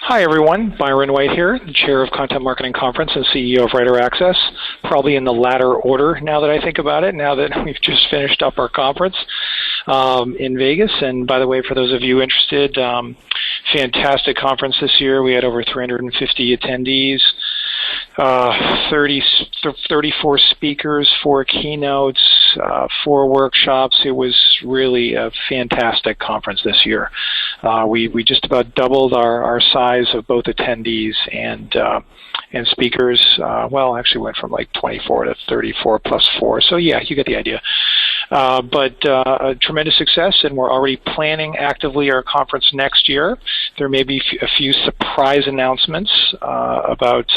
Hi, everyone. Byron White here, the Chair of Content Marketing Conference and CEO of Writer Access, probably in the latter order now that I think about it, now that we've just finished up our conference in Vegas. And by the way, for those of you interested, fantastic conference this year. We had over 350 attendees, 34 speakers, 4 keynotes, 4 workshops. It was really a fantastic conference this year. We just about doubled our size of both attendees and speakers. Well, actually went from like 24 to 34 plus 4. So yeah, you get the idea. But a tremendous success, and we're already planning actively our conference next year. There may be a few surprise announcements about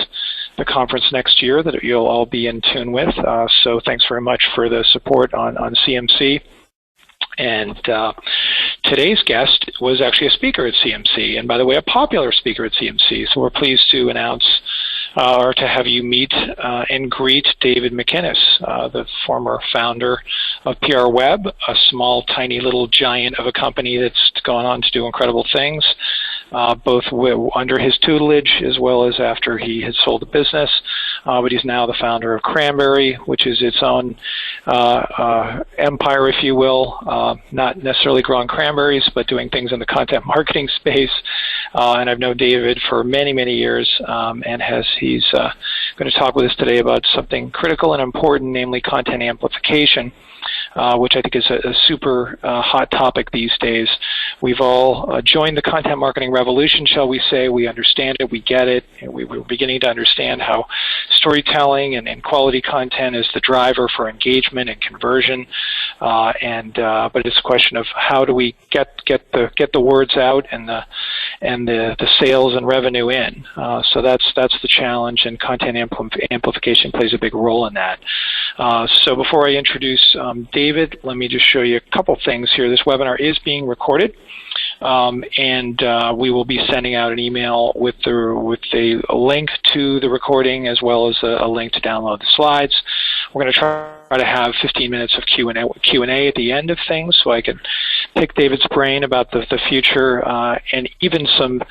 the conference next year that you'll all be in tune with. So thanks very much for the support on CMC. And today's guest was actually a speaker at CMC, and by the way, a popular speaker at CMC. So we're pleased to announce or to have you meet and greet David McInnes, the former founder of PR Web, a small, tiny little giant of a company that's gone on to do incredible things, both under his tutelage as well as after he had sold the business. But he's now the founder of Cranberry, which is its own empire, if you will, not necessarily growing cranberries, but doing things in the content marketing space. And I've known David for many, many years, and he's going to talk with us today about something critical and important, namely content amplification, which I think is a super hot topic these days. We've all joined the content marketing revolution, shall we say. We understand it, we get it, and we're beginning to understand how storytelling and quality content is the driver for engagement and conversion. But it's a question of how do we get the words out and the sales and revenue in. So that's the challenge, and content amplification plays a big role in that. So before I introduce David, let me just show you a couple things here. This webinar is being recorded, and we will be sending out an email with a link to the recording as well as a link to download the slides. We're going to try to have 15 minutes of Q&A at the end of things, so I can pick David's brain about the future and even some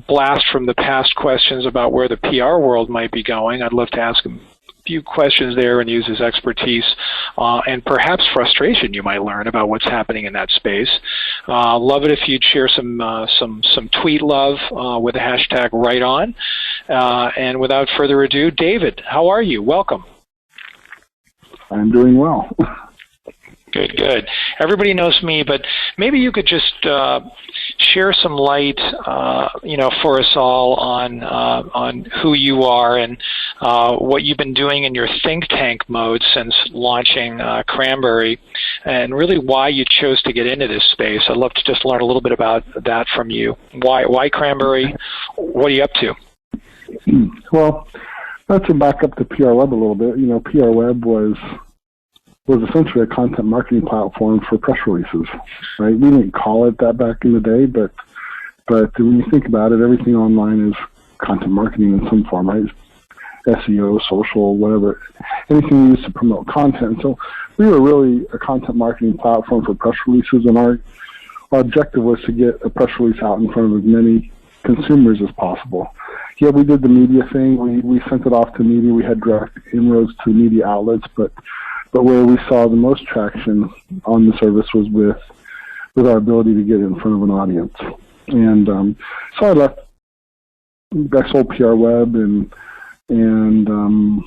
blast from the past questions about where the PR world might be going. I'd love to ask him few questions there and use his expertise and perhaps frustration you might learn about what's happening in that space. Love it if you'd share some tweet love with the hashtag #RightOn. And without further ado, David, how are you? Welcome. I'm doing well. Good, good. Everybody knows me, but maybe you could just share some light, for us all on who you are and what you've been doing in your think tank mode since launching Cranberry, and really why you chose to get into this space. I'd love to just learn a little bit about that from you. Why Cranberry? What are you up to? Well, let's back up to PR Web a little bit. PR Web was essentially a content marketing platform for press releases, right? We didn't call it that back in the day, but when you think about it, everything online is content marketing in some form, right? SEO, social, whatever, anything used to promote content. So we were really a content marketing platform for press releases, and our objective was to get a press release out in front of as many consumers as possible. Yeah, we did the media thing. We sent it off to media. We had direct inroads to media outlets, but where we saw the most traction on the service was with our ability to get in front of an audience. And so I sold PR Web, and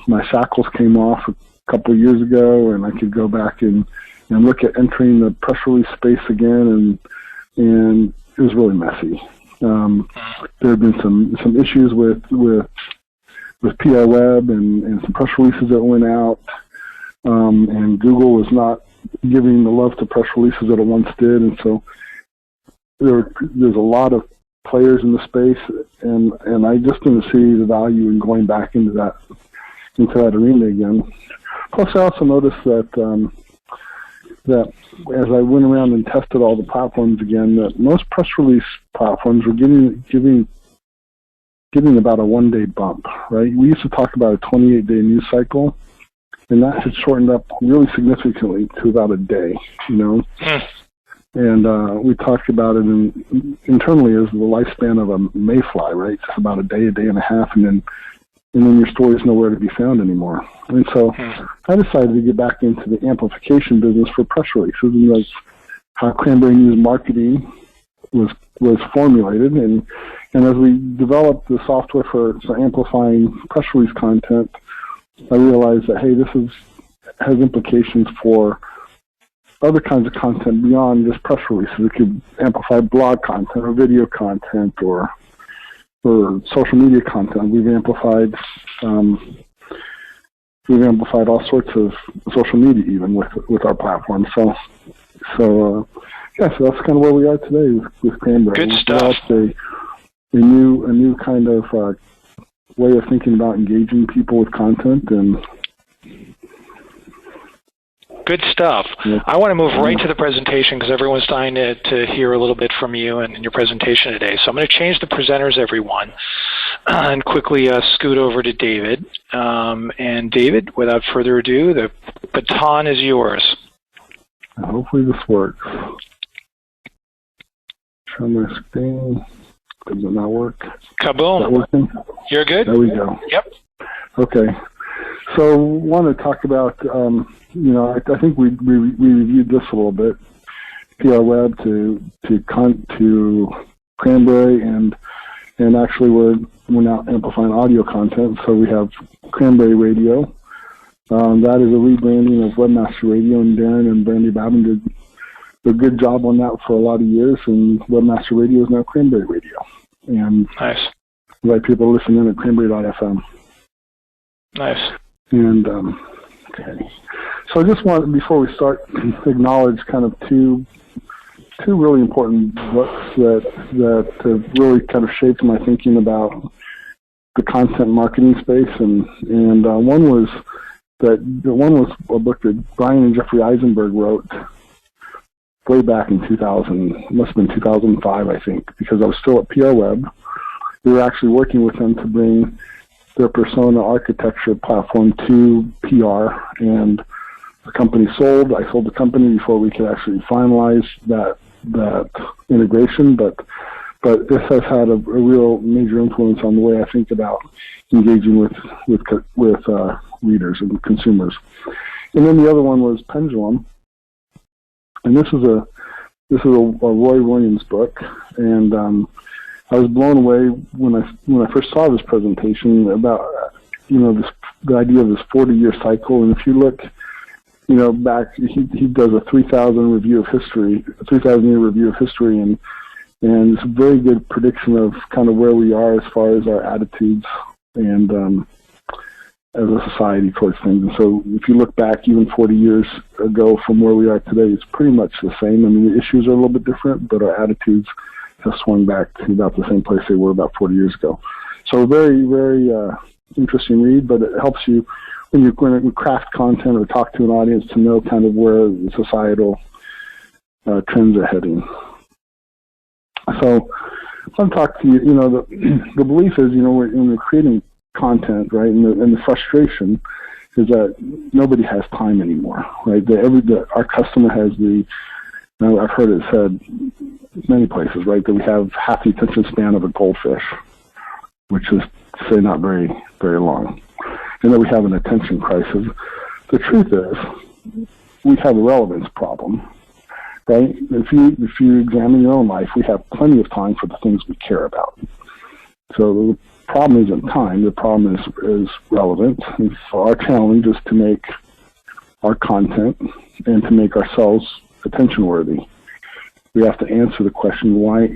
my shackles came off a couple of years ago, and I could go back and look at entering the press release space again, and it was really messy. There have been some issues with PR Web and some press releases that went out. And Google was not giving the love to press releases that it once did, and so there's a lot of players in the space, and I just didn't see the value in going back into that arena again. Plus, I also noticed that as I went around and tested all the platforms again, that most press release platforms were giving about a 1-day bump, right? We used to talk about a 28-day news cycle, and that had shortened up really significantly to about a day, we talked about it internally as the lifespan of a mayfly, right? Just about a day and a half, and then your story is nowhere to be found anymore. And so I decided to get back into the amplification business for press releases, and that's how Cranberry News marketing was formulated. And as we developed the software for amplifying press release content, I realized that, hey, this has implications for other kinds of content beyond just press releases. It could amplify blog content or video content or social media content. We've amplified all sorts of social media even with our platform. So that's kind of where we are today with Cranberry. Good stuff. A new kind of way of thinking about engaging people with content. And good stuff. Yep. I want to move right to the presentation because everyone's dying to hear a little bit from you and your presentation today. So I'm going to change the presenters, everyone, and quickly scoot over to David. And David, without further ado, the baton is yours. Hopefully this works. Show my screen. Does it not work? Kaboom. Is that working? You're good? There we go. Yep. Okay. So I want to talk about, I think we reviewed this a little bit, PR Web to Cranberry, and actually we're now amplifying audio content. So we have Cranberry Radio. That is a rebranding of Webmaster Radio, and Darren and Brandy Babin did a good job on that for a lot of years, and Webmaster Radio is now Cranberry Radio. And nice. Invite people to listen in at cranberry.fm. Nice. And, okay. So I just want, before we start, to acknowledge kind of two really important books that have really kind of shaped my thinking about the content marketing space. And one was a book that Brian and Jeffrey Eisenberg wrote way back in 2000, must have been 2005, I think, because I was still at PR Web. We were actually working with them to bring their persona architecture platform to PR, and the company sold. I sold the company before we could actually finalize that integration, but this has had a real major influence on the way I think about engaging with readers and consumers. And then the other one was Pendulum, and this is a Roy Williams book, and I was blown away when I first saw this presentation about the idea of this 40-year cycle. And if you look, back, he does a 3,000 review of history, a 3,000-year review of history, and it's a very good prediction of kind of where we are as far as our attitudes and as a society towards things. And so if you look back even 40 years ago from where we are today, it's pretty much the same. I mean, the issues are a little bit different, but our attitudes have swung back to about the same place they were about 40 years ago. So very, very interesting read, but it helps you when you're going to craft content or talk to an audience to know kind of where the societal trends are heading. So I'll talk to you, the belief is, when we're creating content, right, and the frustration is that nobody has time anymore, right? Our customer has I've heard it said many places, right, that we have half the attention span of a goldfish, which is to say not very, very long, and that we have an attention crisis. The truth is, we have a relevance problem, right? If you examine your own life, we have plenty of time for the things we care about. So the problem isn't time, the problem is relevance. And so our challenge is to make our content and to make ourselves attention worthy. We have to answer the question, why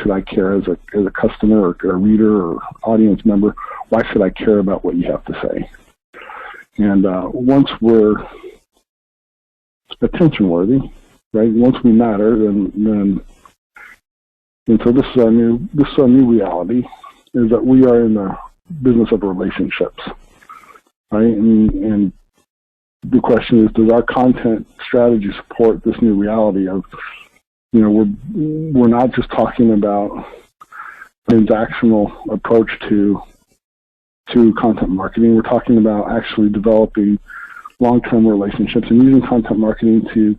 should I care as a customer or a reader or audience member? Why should I care about what you have to say? And once we're attention worthy, right? Once we matter, then so this is our new reality, is that we are in the business of relationships, right? And the question is, does our content strategy support this new reality of, we're not just talking about transactional approach to content marketing. We're talking about actually developing long-term relationships and using content marketing to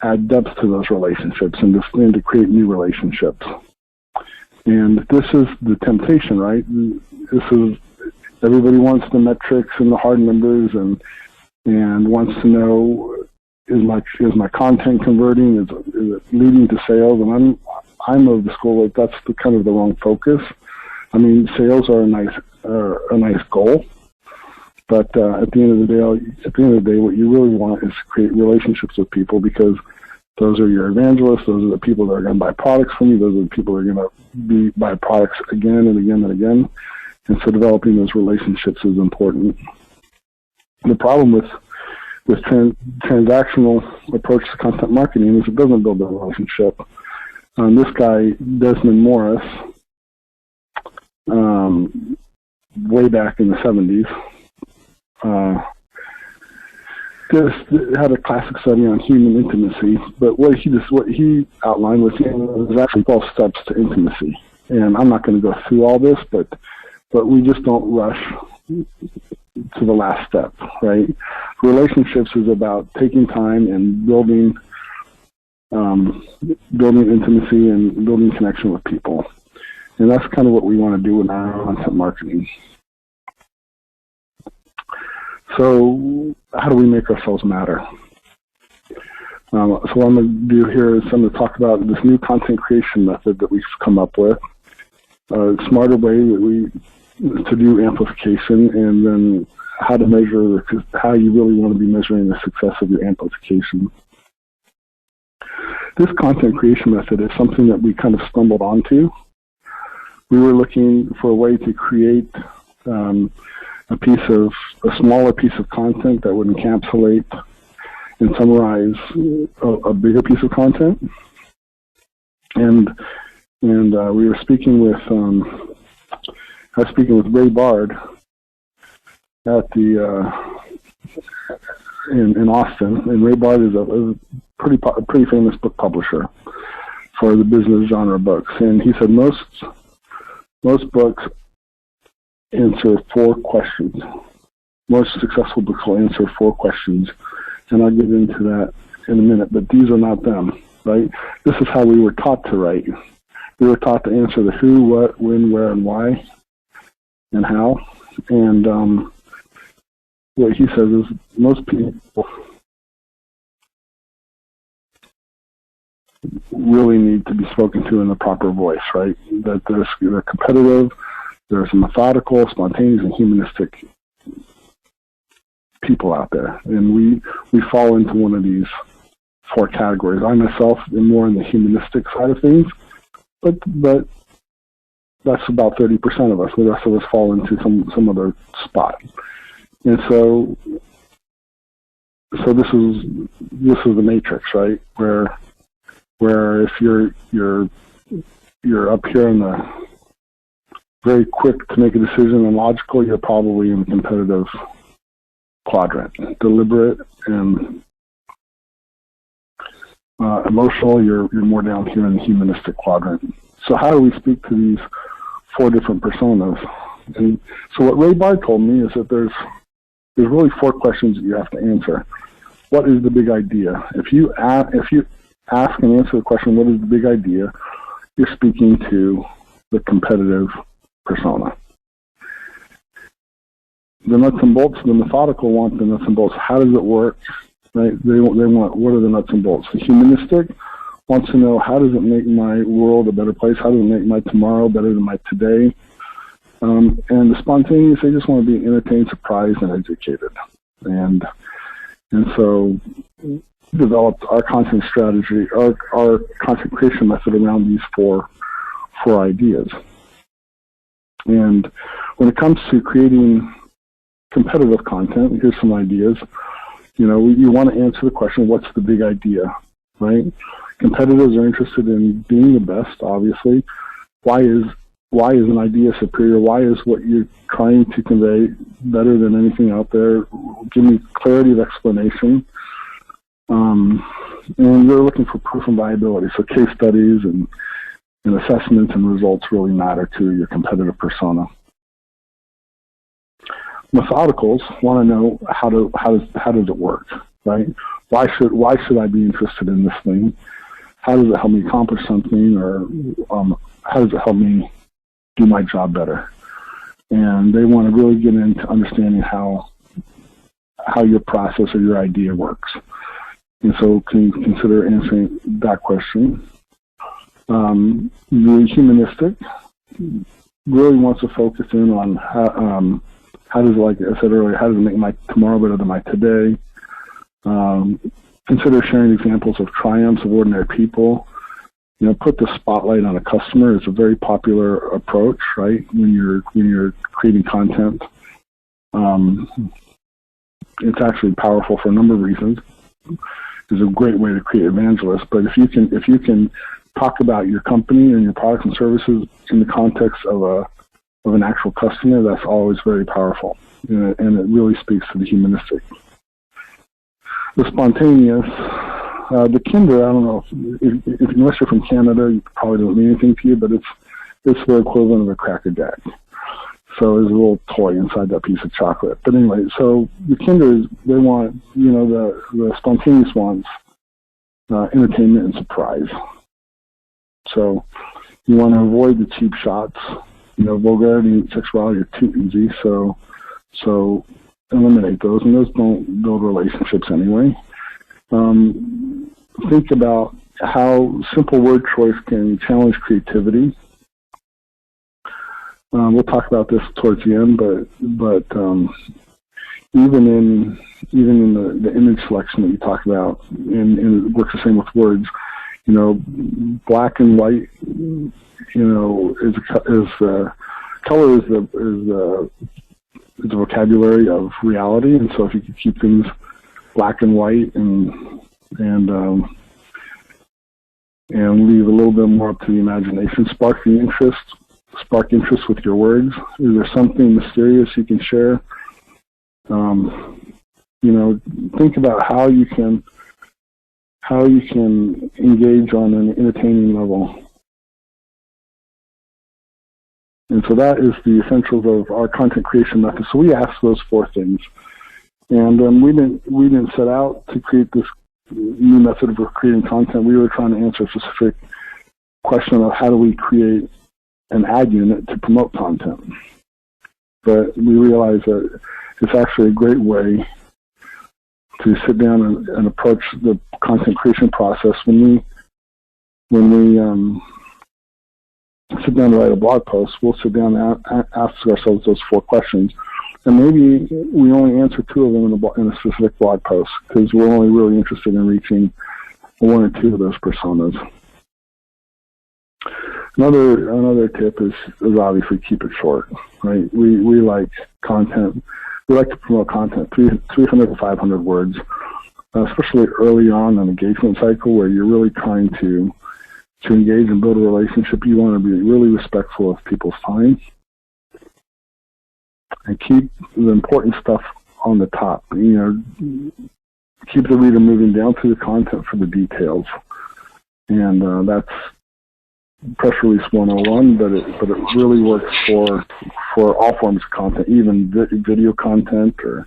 add depth to those relationships and to create new relationships. And this is the temptation, right? This is, everybody wants the metrics and the hard numbers and wants to know, is my content converting? Is it leading to sales? And I'm of the school that that's the kind of the wrong focus. I mean, sales are a nice goal, but at the end of the day, what you really want is to create relationships with people, because those are your evangelists. Those are the people that are going to buy products from you. Those are the people that are going to buy products again and again and again. And so developing those relationships is important. The problem with transactional approach to content marketing is it doesn't build a relationship. This guy, Desmond Morris, way back in the 70s, just had a classic study on human intimacy, but what he outlined was actually 12 steps to intimacy. And I'm not going to go through all this, but we just don't rush to the last step, right? Relationships is about taking time and building intimacy and building connection with people. And that's kind of what we want to do in our content marketing. So how do we make ourselves matter? So what I'm going to do here is I'm going to talk about this new content creation method that we've come up with, a smarter way to do amplification, and then how to measure, how you really want to be measuring the success of your amplification. This content creation method is something that we kind of stumbled onto. We were looking for a way to create a smaller piece of content that would encapsulate and summarize a bigger piece of content. And we were speaking with I was speaking with Ray Bard at in Austin, and Ray Bard is a pretty famous book publisher for the business genre books, and he said most books answer 4 questions. Most successful books will answer 4 questions, and I'll get into that in a minute, but these are not them, right? This is how we were taught to write. We were taught to answer the who, what, when, where, and why, and how. And what he says is most people really need to be spoken to in the proper voice, right? That they're competitive, there's methodical, spontaneous, and humanistic people out there. And we fall into one of these 4 categories. I myself am more in the humanistic side of things, but that's about 30% of us. The rest of us fall into some other spot. And so this is the matrix, right? Where if you're up here in the very quick to make a decision and logical, you're probably in the competitive quadrant. Deliberate and emotional, you're more down here in the humanistic quadrant. So how do we speak to these 4 different personas? And so what Ray Bard told me is that there's really 4 questions that you have to answer. What is the big idea? If you ask and answer the question, what is the big idea, you're speaking to the competitive persona. The nuts and bolts, the methodical want the nuts and bolts. How does it work? Right? They want, what are the nuts and bolts? The humanistic wants to know, how does it make my world a better place? How does it make my tomorrow better than my today? And the spontaneous, they just want to be entertained, surprised, and educated. And so we developed our content strategy, our content creation method around these four ideas. And when it comes to creating competitive content, here's some ideas. You know, you want to answer the question, what's the big idea, right? Competitors are interested in being the best, obviously. Why is an idea superior? Why is what you're trying to convey better than anything out there? Give me clarity of explanation. And you're looking for proof and viability. So case studies and assessments and results really matter to your competitive persona. Methodicals want to know how does it work? right? Why should I be interested in this thing? How does it help me accomplish something, or how does it help me do my job better? And they want to really get into understanding how your process or your idea works. And so can you consider answering that question? Really humanistic, really wants to focus in on how does, like I said earlier, how does it make my tomorrow better than my today? Consider sharing examples of triumphs of ordinary people. You know, put the spotlight on a customer is a very popular approach, right? When you're creating content, it's actually powerful for a number of reasons. It's a great way to create evangelists. But if you can talk about your company and your products and services in the context of an actual customer, that's always very powerful, and it really speaks to the humanistic. The spontaneous, the kinder, I don't know if unless you're from Canada, it probably doesn't mean anything to you, but it's the equivalent of a Cracker Jack. So there's a little toy inside that piece of chocolate. But anyway, so the kinder is, they want, the spontaneous wants entertainment and surprise. So you want to avoid the cheap shots. Vulgarity and sexuality are too easy, so eliminate those, and those don't build relationships anyway. Think about how simple word choice can challenge creativity. We'll talk about this towards the end, but even in the image selection that you talk about, and it works the same with words. Black and white, color is the vocabulary of reality, and so if you could keep things black and white and leave a little bit more up to the imagination, spark interest with your words. Is there something mysterious you can share? Think about how you can engage on an entertaining level. And so that is the essentials of our content creation method. So we asked those 4 things, and we didn't set out to create this new method of creating content. We were trying to answer a specific question of how do we create an ad unit to promote content. But we realized that it's actually a great way to sit down and approach the content creation process. When we sit down to write a blog post, we'll sit down and ask ourselves those 4 questions. And maybe we only answer 2 of them in a specific blog post, because we're only really interested in reaching 1 or 2 of those personas. Another tip is obviously keep it short, right? We like content. We like to promote content, 300 to 500 words, especially early on an engagement cycle where you're really trying to engage and build a relationship. You want to be really respectful of people's time and keep the important stuff on the top. Keep the reader moving down through the content for the details. And that's press release 101, but it really works for all forms of content, even video content or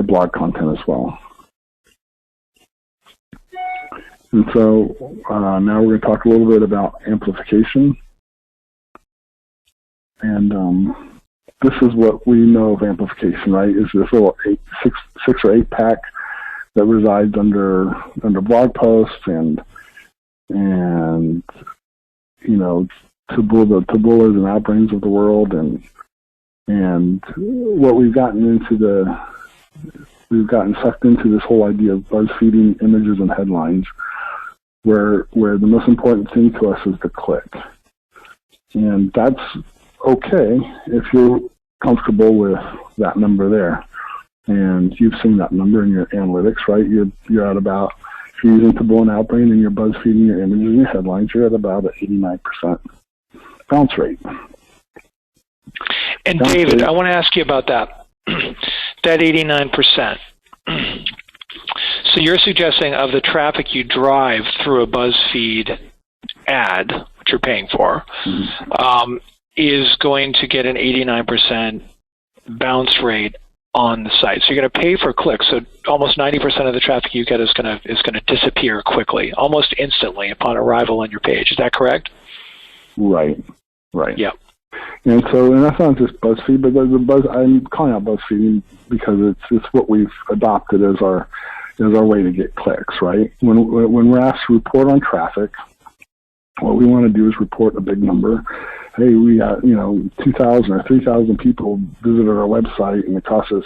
blog content as well. And so now we're going to talk a little bit about amplification. And this is what we know of amplification, right? Is this little 6 or 8 pack that resides under blog posts and taboolas and outbrains of the world, and what we've gotten sucked into this whole idea of Buzzfeeding images and headlines, where the most important thing to us is the click. And that's okay if you're comfortable with that number there. And you've seen that number in your analytics, right? You're at about, if you're using Taboola and Outbrain and you're Buzzfeeding your images and your headlines, you're at about an 89% bounce rate. And David, I want to ask you about that. That 89%. So you're suggesting of the traffic you drive through a BuzzFeed ad, which you're paying for, is going to get an 89% bounce rate on the site. So you're going to pay for clicks. So almost 90% of the traffic you get is going to disappear quickly, almost instantly upon arrival on your page. Is that correct? Right. Yeah. And that's not just Buzzfeed, but I'm calling out Buzzfeed because it's what we've adopted as our way to get clicks, right? When we're asked to report on traffic, what we want to do is report a big number. Hey, we got 2,000 or 3,000 people visited our website, and it cost us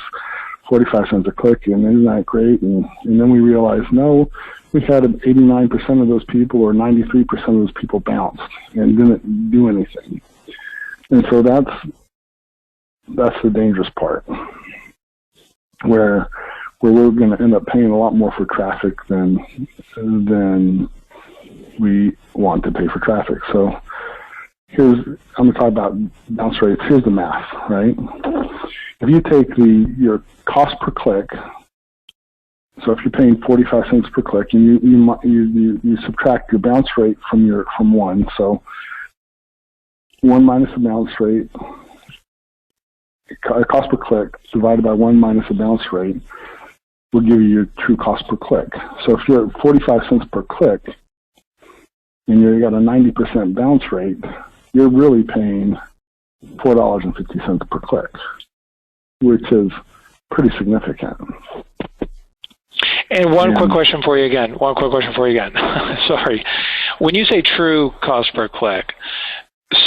45 cents a click, and isn't that great? And then we realize, no, we had 89% of those people or 93% of those people bounced and didn't do anything. And so that's the dangerous part, where we're going to end up paying a lot more for traffic than we want to pay for traffic. So I'm going to talk about bounce rates. Here's the math, right? If you take your cost per click, so if you're paying 45 cents per click, and you subtract your bounce rate from 1, so 1 minus the bounce rate, cost per click divided by 1 minus the bounce rate will give you your true cost per click. So if you're at 45 cents per click and you got a 90% bounce rate, you're really paying $4.50 per click, which is pretty significant. And one quick question for you again. Sorry. When you say true cost per click,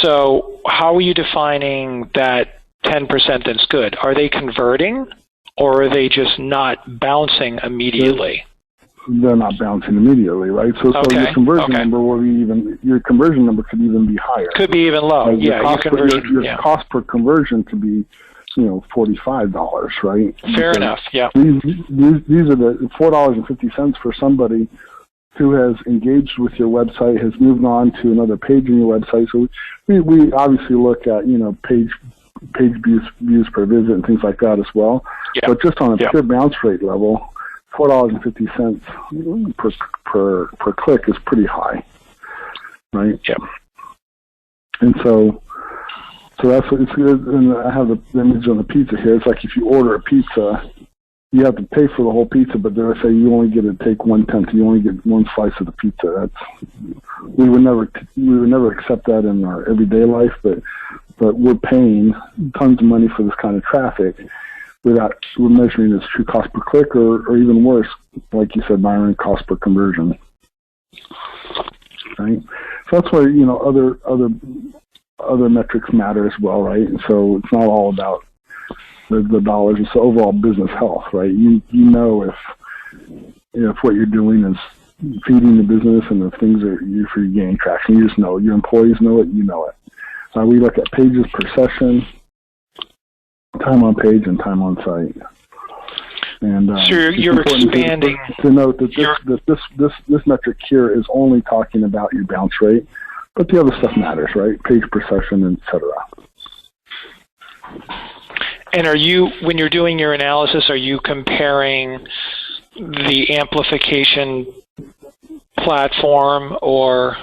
so how are you defining that 10% that's good? Are they converting, or are they just not bouncing immediately? They're not bouncing immediately, right? So your conversion number your conversion number could even be higher. Could be even low. Like Your cost per conversion could be, $45, right? Fair enough. Yeah. These are the $4.50 for somebody who has engaged with your website, has moved on to another page in your website. So we obviously look at page views per visit and things like that as well. Yeah. But just on a pure bounce rate level, $4.50 per click is pretty high, right? Yeah. And so that's what it's good. And I have the image on the pizza here. It's like if you order a pizza, you have to pay for the whole pizza, but they say you only get to take 1/10. You only get one slice of the pizza. We would never accept that in our everyday life, but we're paying tons of money for this kind of traffic without we're measuring its true cost per click, or even worse, like you said, Byron, cost per conversion. Right. So that's why other metrics matter as well, right? And so it's not all about the dollars. It's overall business health, right? You know if what you're doing is feeding the business and the things that you're gaining traction. You just know. Your employees know it. You know it. We look at pages per session, time on page, and time on site. And so you're expanding. To note that this metric here is only talking about your bounce rate, but the other stuff matters, right? Page per session, etc. And when you're doing your analysis, are you comparing the amplification platform or,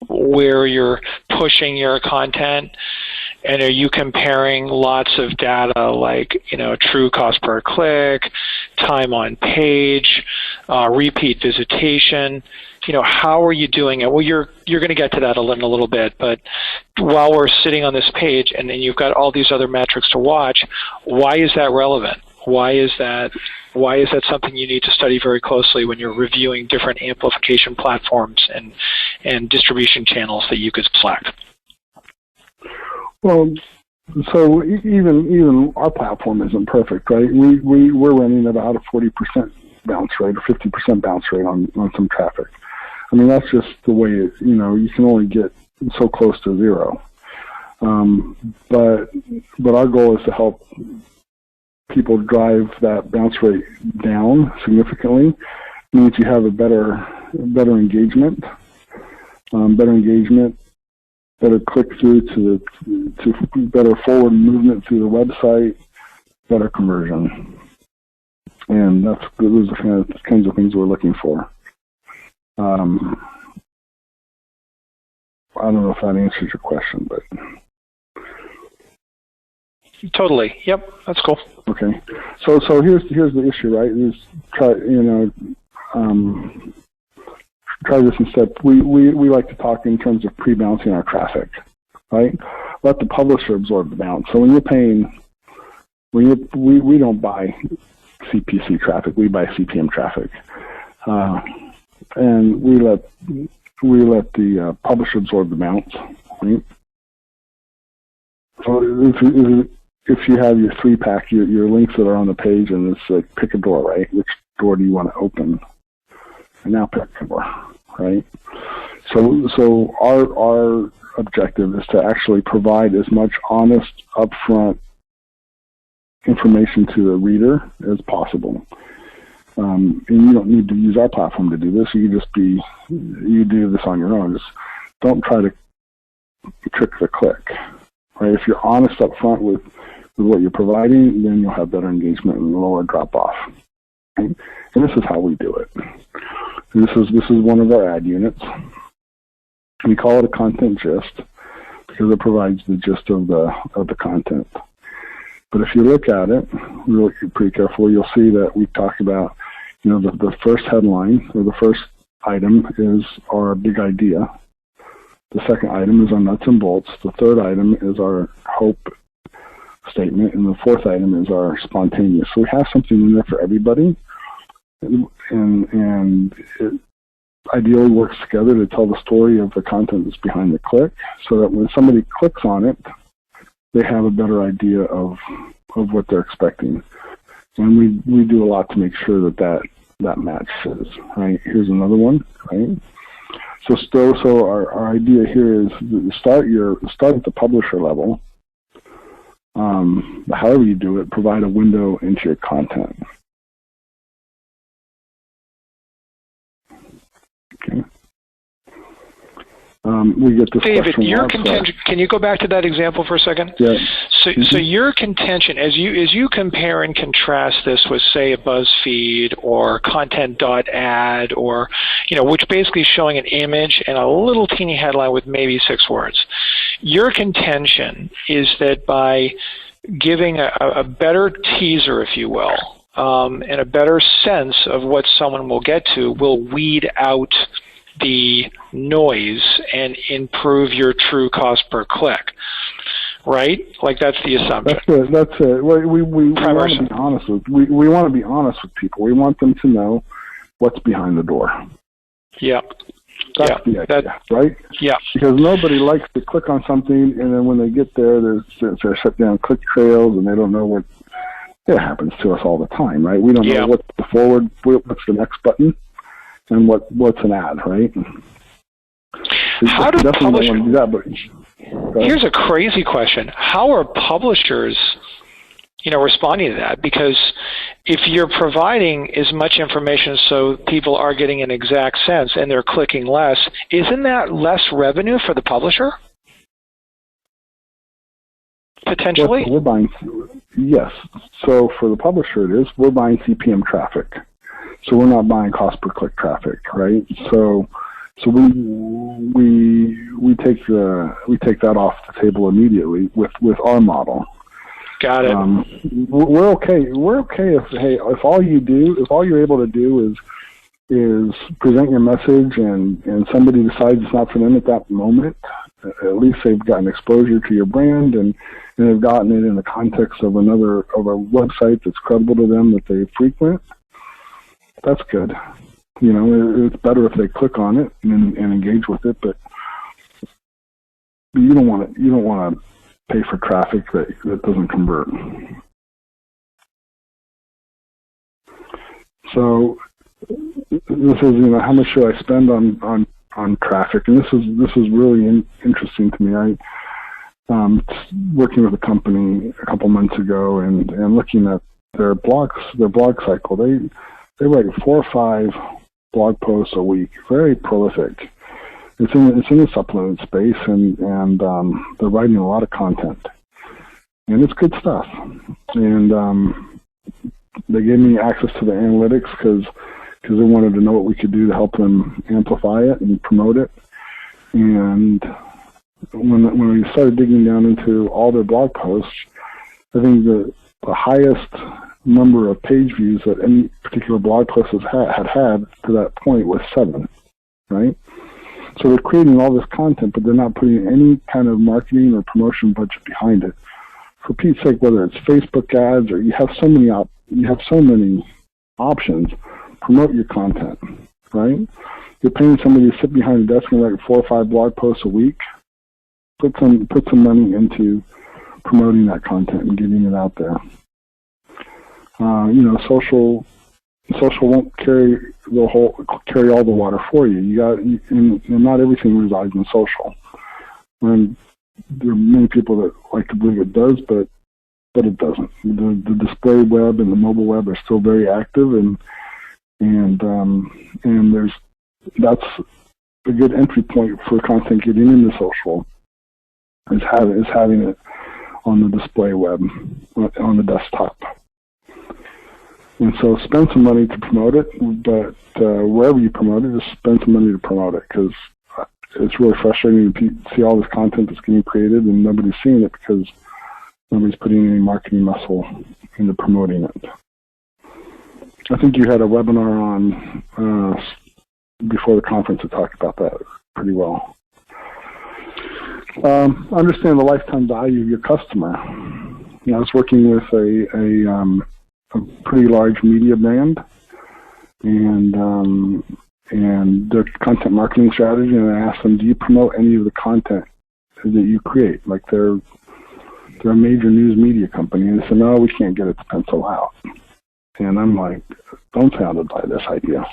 where you're pushing your content? And are you comparing lots of data like, true cost per click, time on page, repeat visitation? How are you doing it? Well, you're going to get to that in a little bit, but while we're sitting on this page and then you've got all these other metrics to watch, why is that relevant? Why is that something you need to study very closely when you're reviewing different amplification platforms and distribution channels that you could select? Well, so even our platform isn't perfect, right? We're running about a 40% bounce rate or 50% bounce rate on some traffic. I mean, that's just the way it, you can only get so close to zero. But our goal is to help people drive that bounce rate down significantly. It means you have a better engagement, better click through to better forward movement through the website, better conversion, and those are the kinds of things we're looking for. I don't know if that answers your question, but Totally. Yep. That's cool. Okay. So here's the issue, right? Is try this instead. We like to talk in terms of pre-bouncing our traffic, right? Let the publisher absorb the bounce. So when you're paying, we don't buy CPC traffic, we buy CPM traffic, and we let the publisher absorb the bounce, right? So if you have your 3-pack, your links that are on the page, and it's like pick a door, right? Which door do you want to open? And now pick a door, right? So our objective is to actually provide as much honest, upfront information to the reader as possible. And you don't need to use our platform to do this. You do this on your own. Just don't try to trick the click, right? If you're honest up front with what you're providing, then you'll have better engagement and lower drop off. Right? And this is how we do it. And this is one of our ad units. We call it a content gist because it provides the gist of the content. But if you look at it, really pretty careful, you'll see that we talk about, the first headline or the first item is our big idea. The second item is our nuts and bolts. The third item is our hope statement, and the fourth item is our spontaneous. So we have something in there for everybody, and it ideally works together to tell the story of the content that's behind the click, so that when somebody clicks on it, they have a better idea of what they're expecting. And we do a lot to make sure that matches, right? Here's another one, right? So our idea here is start at the publisher level. However you do it, provide a window into your content. Okay. We get this David, question. your contention. Can you go back to that example for a second? Yeah. So your contention, as you compare and contrast this with, say, a Buzzfeed or content.ad, or which basically is showing an image and a little teeny headline with maybe 6 words. Your contention is that by giving a better teaser, if you will, and a better sense of what someone will get to, will weed out the noise and improve your true cost per click, right? Like that's the assumption. That's it. We want to be honest with we want to be honest with people. We want them to know what's behind the door. Yeah. That's the idea, right? Yeah. Because nobody likes to click on something, and then when they get there, they're shut down click trails, and they don't know what. It happens to us all the time, right? We don't know what's the forward, what's the next button, and what's an ad, right? How do publishers? Do that, here's a crazy question: how are publishers, responding to that? Because if you're providing as much information so people are getting an exact sense and they're clicking less, isn't that less revenue for the publisher? Potentially? We're buying, yes. So for the publisher, it is. We're buying CPM traffic. So we're not buying cost per click traffic, right? So we take that off the table immediately with our model. Got it. We're okay. We're okay if all you're able to do is present your message and somebody decides it's not for them at that moment. At least they've gotten exposure to your brand and they've gotten it in the context of a website that's credible to them that they frequent. That's good. It's better if they click on it and engage with it, but you don't want to pay for traffic that doesn't convert. So this is how much should I spend on traffic, and this is really interesting to me. I working with a company a couple months ago and looking at their blog cycle. They write 4 or 5 blog posts a week, very prolific. It's in the supplement space, and they're writing a lot of content, and it's good stuff. And they gave me access to the analytics because they wanted to know what we could do to help them amplify it and promote it. And when we started digging down into all their blog posts, I think the highest number of page views that any particular blog post had to that point was 7, right? So they're creating all this content, but they're not putting any kind of marketing or promotion budget behind it. For Pete's sake, whether it's Facebook ads or you have so many options, promote your content, right? You're paying somebody to sit behind a desk and write 4 or 5 blog posts a week. Put some money into promoting that content and getting it out there. Social won't carry all the water for you. And not everything resides in social. And there are many people that like to believe it does, but it doesn't. The display web and the mobile web are still very active, and that's a good entry point for content getting into social. Is having it on the display web, on the desktop. And so spend some money to promote it, but wherever you promote it, just spend some money to promote it, because it's really frustrating to see all this content that's getting created and nobody's seeing it because nobody's putting any marketing muscle into promoting it. I think you had a webinar on before the conference that talked about that pretty well. Understand the lifetime value of your customer. I was working with a pretty large media brand, and their content marketing strategy, and I asked them, do you promote any of the content that you create? Like they're a major news media company, and they said, no, we can't get it to pencil out. And I'm like, don't sound by this idea,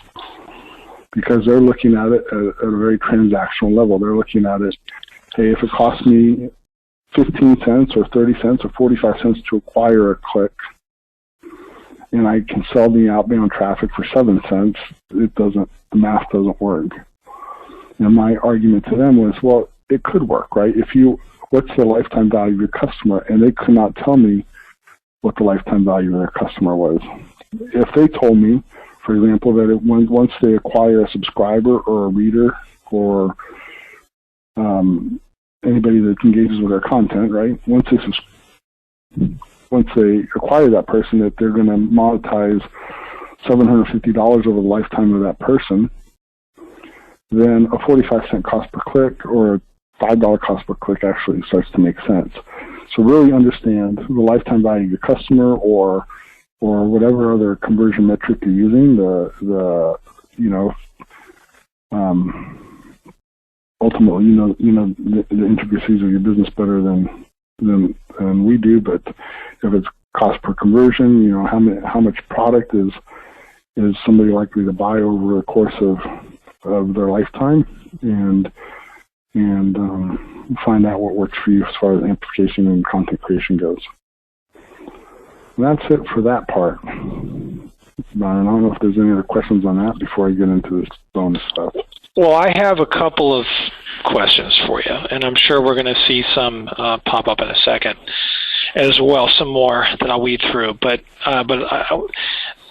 because they're looking at it at a very transactional level. They're looking at it, hey, if it costs me 15 cents or 30 cents or 45 cents to acquire a click, and I can sell the outbound traffic for 7 cents, the math doesn't work. And my argument to them was, well, it could work, right? What's the lifetime value of your customer? And they could not tell me what the lifetime value of their customer was. If they told me, for example, that once they acquire a subscriber or a reader or anybody that engages with their content, right? Once they acquire that person, that they're going to monetize $750 over the lifetime of that person, then a 45-cent cost per click or a $5 cost per click actually starts to make sense. So really understand the lifetime value of your customer, or whatever other conversion metric you're using. Ultimately, the intricacies of your business better than we do. But if it's cost per conversion, how much product is somebody likely to buy over the course of their lifetime, and find out what works for you as far as amplification and content creation goes. And that's it for that part. I don't know if there's any other questions on that before I get into this bonus stuff. Well, I have a couple of questions for you, and I'm sure we're going to see some pop up in a second as well, some more that I'll weed through. But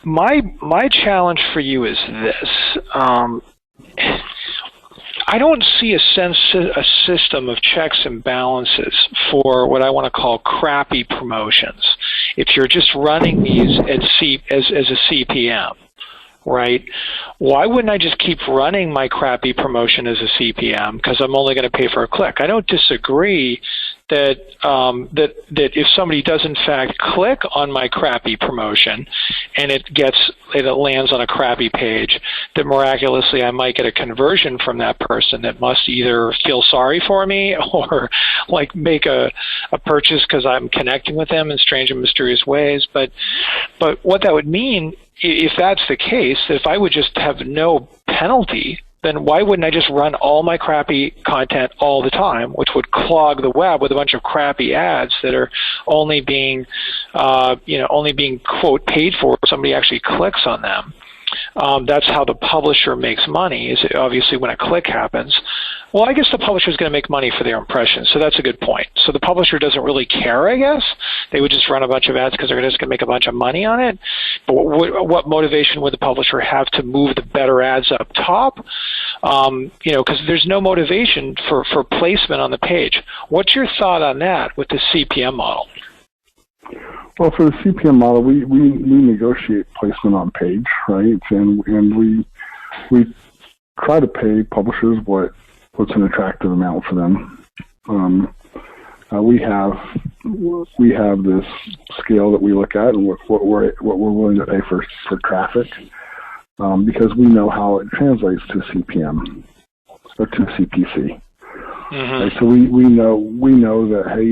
my challenge for you is this. I don't see a system of checks and balances for what I want to call crappy promotions. If you're just running these as a CPM, right? Why wouldn't I just keep running my crappy promotion as a CPM, because I'm only going to pay for a click? I don't disagree that if somebody does in fact click on my crappy promotion and it lands on a crappy page, that miraculously I might get a conversion from that person that must either feel sorry for me or like make a purchase because I'm connecting with them in strange and mysterious ways. But what that would mean, if that's the case, if I would just have no penalty, then why wouldn't I just run all my crappy content all the time, which would clog the web with a bunch of crappy ads that are only being quote paid for if somebody actually clicks on them. That's how the publisher makes money, is obviously when a click happens. Well, I guess the publisher is going to make money for their impressions, so that's a good point. So the publisher doesn't really care, I guess. They would just run a bunch of ads because they're just going to make a bunch of money on it. But what motivation would the publisher have to move the better ads up top? Because there's no motivation for placement on the page. What's your thought on that with the CPM model? Well, for the CPM model, we negotiate placement on page, right? And we try to pay publishers what's an attractive amount for them. We have this scale that we look at and what we're willing to pay for traffic, because we know how it translates to CPM or to CPC. Right? So we know that, hey,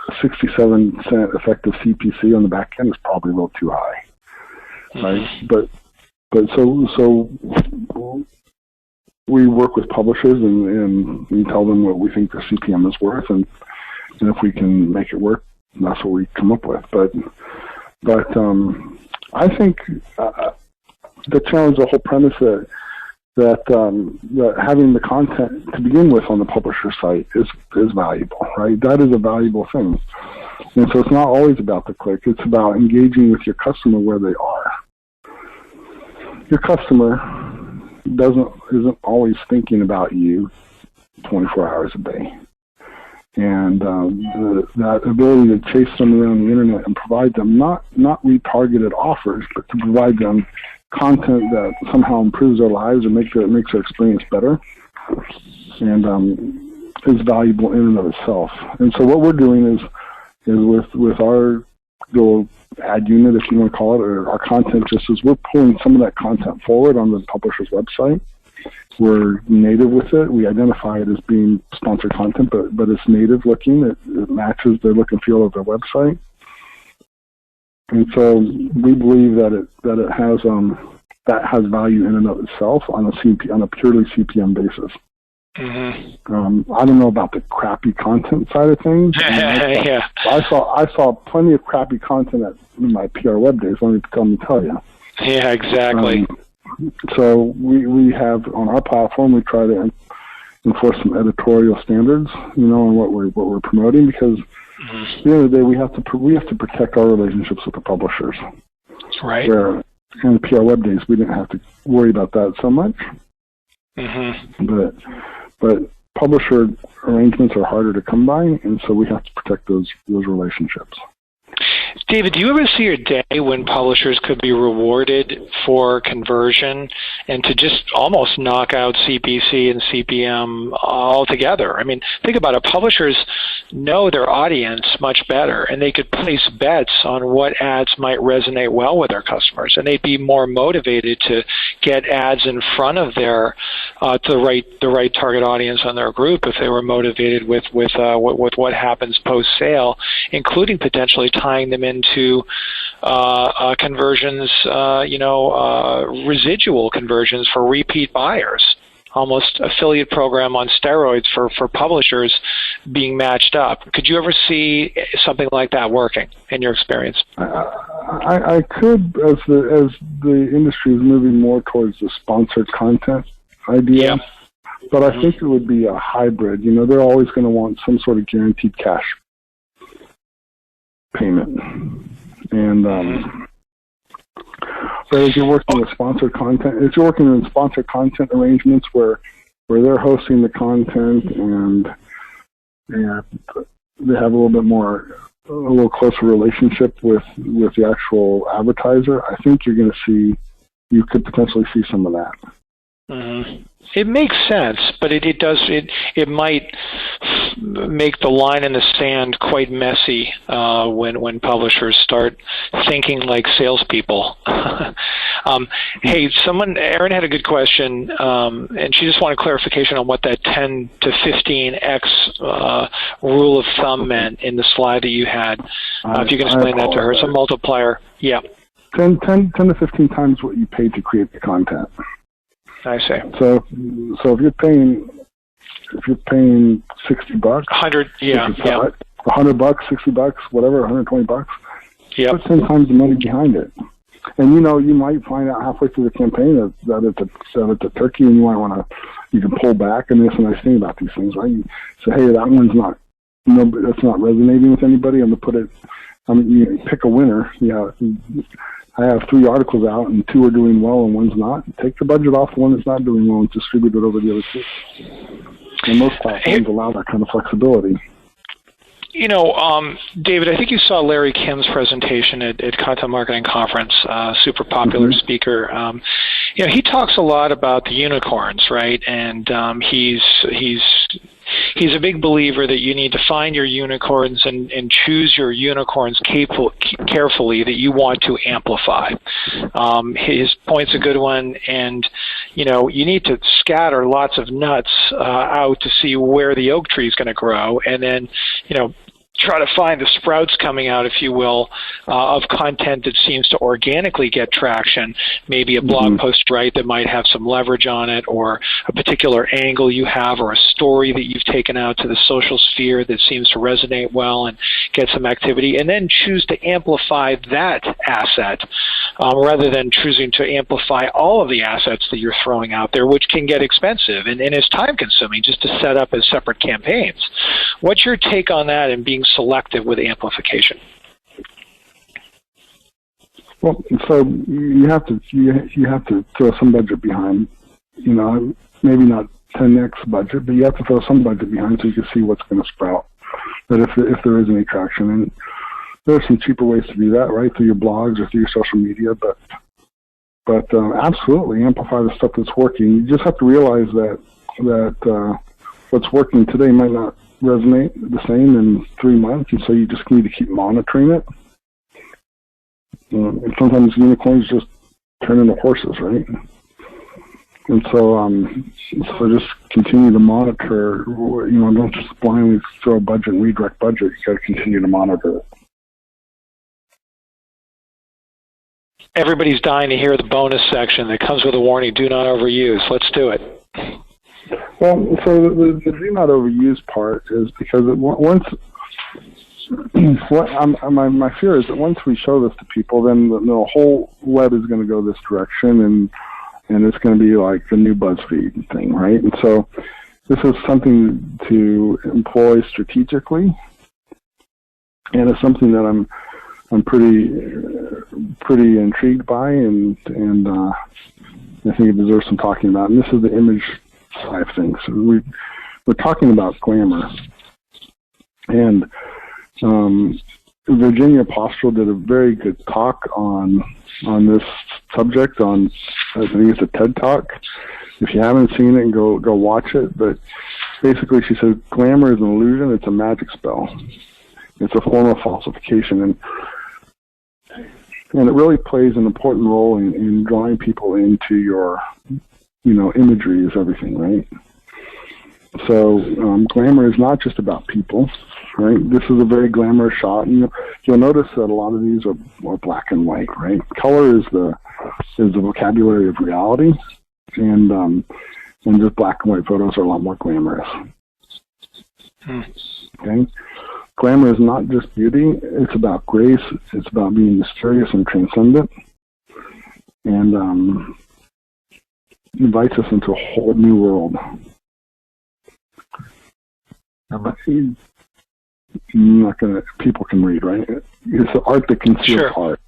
a 67-cent effective CPC on the back end is probably a little too high, right? But so we work with publishers and we tell them what we think their CPM is worth, and if we can make it work, that's what we come up with. But I think the challenge, the whole premise that having the content to begin with on the publisher site is valuable, right? That is a valuable thing. And so it's not always about the click. It's about engaging with your customer where they are. Your customer isn't always thinking about you 24 hours a day. And that ability to chase them around the internet and provide them not retargeted offers, but to provide them content that somehow improves their lives or makes their experience better, and is valuable in and of itself. And so what we're doing is with our little ad unit, if you want to call it, or our content, just as we're pulling some of that content forward on the publisher's website. We're native with it. We identify it as being sponsored content, but it's native looking. It matches the look and feel of their website. And so we believe that it has that has value in and of itself on a purely CPM basis. I don't know about the crappy content side of things. Yeah. I saw plenty of crappy content in my PR web days. Let me tell you. Yeah, exactly. So we have on our platform, we try to enforce some editorial standards, on what we're promoting, because at the end of the day, we have to protect our relationships with the publishers. Right. Where in the PR web days, we didn't have to worry about that so much. But publisher arrangements are harder to come by, and so we have to protect those relationships. David, do you ever see a day when publishers could be rewarded for conversion and to just almost knock out CPC and CPM altogether? I mean, think about it. Publishers know their audience much better, and they could place bets on what ads might resonate well with their customers, and they'd be more motivated to get ads in front of their the right target audience on their group if they were motivated with what happens post sale, including potentially tying them into conversions, residual conversions for repeat buyers, almost affiliate program on steroids for publishers being matched up. Could you ever see something like that working in your experience? I could, as the industry is moving more towards the sponsored content idea. Yeah. But I think it would be a hybrid. They're always going to want some sort of guaranteed cash payment. And but as you're working with sponsored content, if you're working in sponsored content arrangements where they're hosting the content and they have a little closer relationship with the actual advertiser, I think you could potentially see some of that. It makes sense, but it might make the line in the sand quite messy when publishers start thinking like salespeople. Hey, Erin had a good question, and she just wanted clarification on what that 10 to 15x rule of thumb meant in the slide that you had. If you can explain that to her, it's a multiplier. Yeah. 10 to 15 times what you paid to create the content. I see. So if you're paying $60, $100, yeah, $100, $60, whatever, $120, yeah, put 10 times the money behind it. And you might find out halfway through the campaign that it's a turkey, and you can pull back. And that's the nice thing about these things, right? You say, hey, that one's that's not resonating with anybody. I'm gonna put it. You pick a winner. Yeah. I have 3 articles out, and 2 are doing well, and 1's not. Take the budget off the one that's not doing well and distribute it over the other 2. And most platforms allow that kind of flexibility. David, I think you saw Larry Kim's presentation at Content Marketing Conference, super popular speaker. He talks a lot about the unicorns, right? And he's a big believer that you need to find your unicorns and choose your unicorns carefully that you want to amplify. His point's a good one, and you need to scatter lots of nuts out to see where the oak tree is going to grow, and then try to find the sprouts coming out, if you will, of content that seems to organically get traction. Maybe a blog post, right, that might have some leverage on it, or a particular angle you have, or a story that you've taken out to the social sphere that seems to resonate well and get some activity, and then choose to amplify that asset rather than choosing to amplify all of the assets that you're throwing out there, which can get expensive and is time-consuming just to set up as separate campaigns. What's your take on that and being selective with amplification? Well, so you have to throw some budget behind, maybe not 10x budget, but you have to throw some budget behind so you can see what's going to sprout. But if there is any traction, and there are some cheaper ways to do that, right, through your blogs or through your social media, but absolutely amplify the stuff that's working. You just have to realize that what's working today might not resonate the same in 3 months, and so you just need to keep monitoring it. And sometimes unicorns just turn into horses, right? And so just continue to monitor. Don't just blindly throw budget and redirect budget. You got to continue to monitor it. Everybody's dying to hear the bonus section that comes with a warning: do not overuse. Let's do it. Well, so the do not overuse part is because my fear is that once we show this to people, then the whole web is going to go this direction, and it's going to be like the new Buzzfeed thing, right? And so this is something to employ strategically, and it's something that I'm pretty intrigued by, and I think it deserves some talking about. And this is the image side of things. So we're talking about glamour, and Virginia Postrel did a very good talk on this subject on, I think it's a TED Talk. If you haven't seen it, go watch it. But basically, she said glamour is an illusion. It's a magic spell. It's a form of falsification, and it really plays an important role in drawing people into your, imagery is everything, right? So glamour is not just about people, right? This is a very glamorous shot, and you'll notice that a lot of these are more black and white, right? Color is the vocabulary of reality, and just black and white photos are a lot more glamorous. Okay, glamour is not just beauty; it's about grace. It's about being mysterious and transcendent, and invites us into a whole new world. People can read, right? It's the art that conceals art,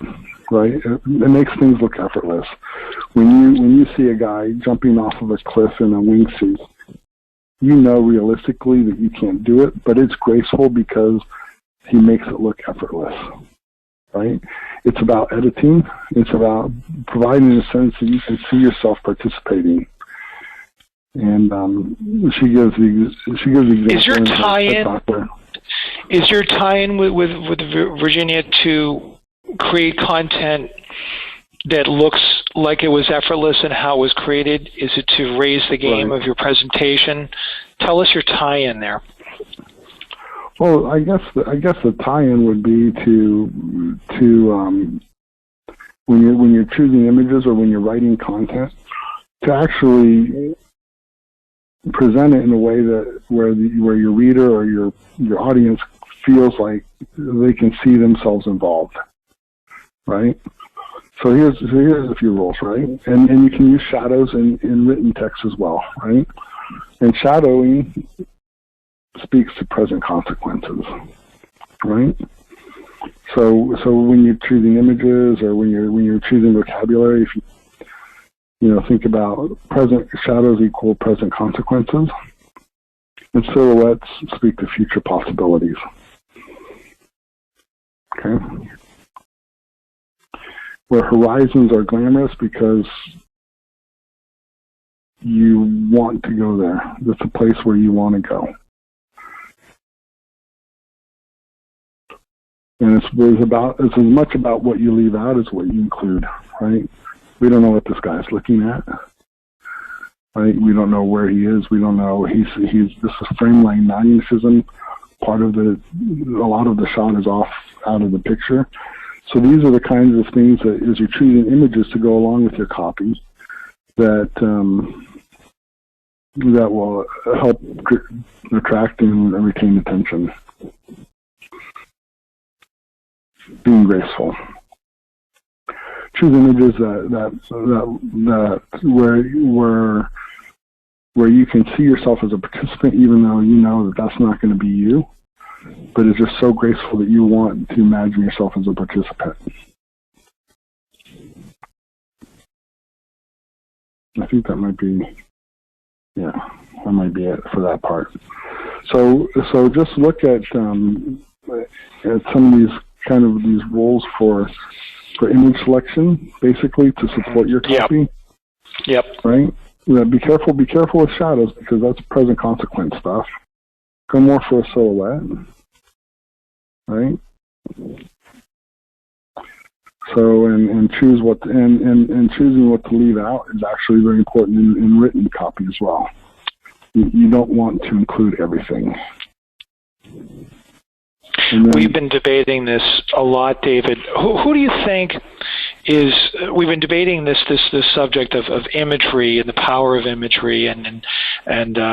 right? It makes things look effortless. When you see a guy jumping off of a cliff in a wingsuit, realistically that you can't do it, but it's graceful because he makes it look effortless, right? It's about editing. It's about providing a sense that you can see yourself participating. And she gives the example. Is your tie-in with Virginia to create content that looks like it was effortless and how it was created? Is it to raise the game of your presentation? Tell us your tie-in there. Well, I guess the tie-in would be to when you're choosing images or when you're writing content, to actually present it in a way that where your reader or your audience feels like they can see themselves involved, right? So here's a few rules, right? And you can use shadows in written text as well, right? And shadowing speaks to present consequences, right? So when you're choosing images or when you're choosing vocabulary, if you think about present shadows equal present consequences, and silhouettes speak to future possibilities. horizons are glamorous because you want to go there. That's a place where you want to go. And it's as much about what you leave out as what you include, right? We don't know what this guy's looking at, right? We don't know where he is. We don't know. This is frame line magnetism. A lot of the shot is off out of the picture. So these are the kinds of things that, as you're choosing images to go along with your copy, that will help attract and retain attention. Being graceful. Choose images that where you can see yourself as a participant, even though you know that that's not going to be you, but it's just so graceful that you want to imagine yourself as a participant. I think that might be, that might be it for that part. So just look at some of these rules for image selection, basically to support your copy. Yep. Right. Be careful with shadows because that's present consequence stuff. Go more for a silhouette. Right. So and choose and choosing what to leave out is actually very important in written copy as well. You don't want to include everything. We've been debating this a lot, David. Who do you think we've been debating this subject of imagery and the power of imagery, and